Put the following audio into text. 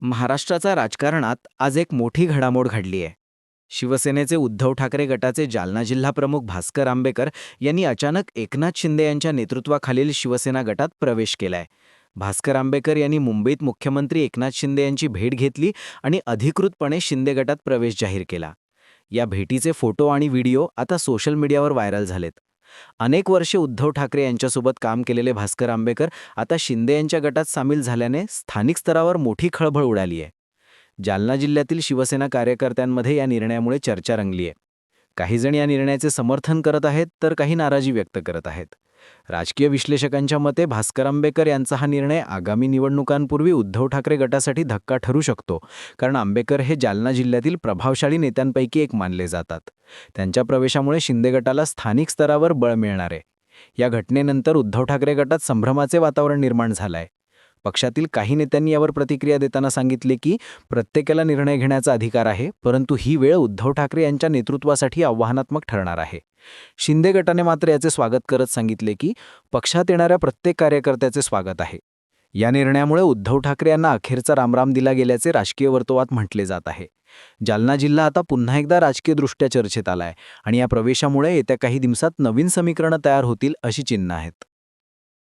महाराष्ट्राच्या राजकारणात आज एक मोठी घडामोड घडली आहे. शिवसेनेचे उद्धव ठाकरे गटाचे जालना जिल्हाप्रमुख भास्कर आंबेकर यांनी अचानक एकनाथ शिंदे यांच्या नेतृत्वाखालील शिवसेना गटात प्रवेश केलाय. भास्कर आंबेकर यांनी मुंबईत मुख्यमंत्री एकनाथ शिंदे यांची भेट घेतली आणि अधिकृतपणे शिंदे गटात प्रवेश जाहीर केला. या भेटीचे फोटो आणि व्हिडिओ आता सोशल मीडियावर व्हायरल झालेत. अनेक वर्षे उद्धव ठाकरे यांच्यासोबत काम केलेले भास्कर आंबेकर आता शिंदे यांच्या गटात सामील झाल्याने स्थानिक स्तरावर मोठी खळबळ उडाली आहे. जालना जिल्ह्यातील शिवसेना कार्यकर्त्यांमध्ये या निर्णयामुळे चर्चा रंगली आहे. काही जण या निर्णयाचे समर्थन करत आहेत तर काही नाराजी व्यक्त करत आहेत. राजकीय विश्लेषकांच्या मते भास्कर आंबेकर यांचा हा निर्णय आगामी निवडणुकांपूर्वी उद्धव ठाकरे गटासाठी धक्का ठरू शकतो, कारण आंबेकर हे जालना जिल्ह्यातील प्रभावशाली नेत्यांपैकी एक मानले जातात. त्यांच्या प्रवेशामुळे शिंदे गटाला स्थानिक स्तरावर बळ मिळणार आहे. या घटनेनंतर उद्धव ठाकरे गटात संभ्रमाचे वातावरण निर्माण झालंय. पक्षातील काही नेत्यांनी यावर प्रतिक्रिया देताना सांगितले की प्रत्येकाला निर्णय घेण्याचा अधिकार आहे, परंतु ही वेळ उद्धव ठाकरे यांच्या नेतृत्वासाठी आव्हानात्मक ठरणार आहे. शिंदे गटाने मात्र याचे स्वागत करत सांगितले की पक्षात येणाऱ्या प्रत्येक कार्यकर्त्याचे स्वागत आहे. या निर्णयामुळे उद्धव ठाकरे यांना अखेरचा रामराम दिला गेल्याचे राजकीय वर्तुळात म्हटले जात आहे. जालना जिल्हा आता पुन्हा एकदा राजकीयदृष्ट्या चर्चेत आलाय आणि या प्रवेशामुळे येत्या काही दिवसात नवीन समीकरणं तयार होतील अशी चिन्ह आहेत.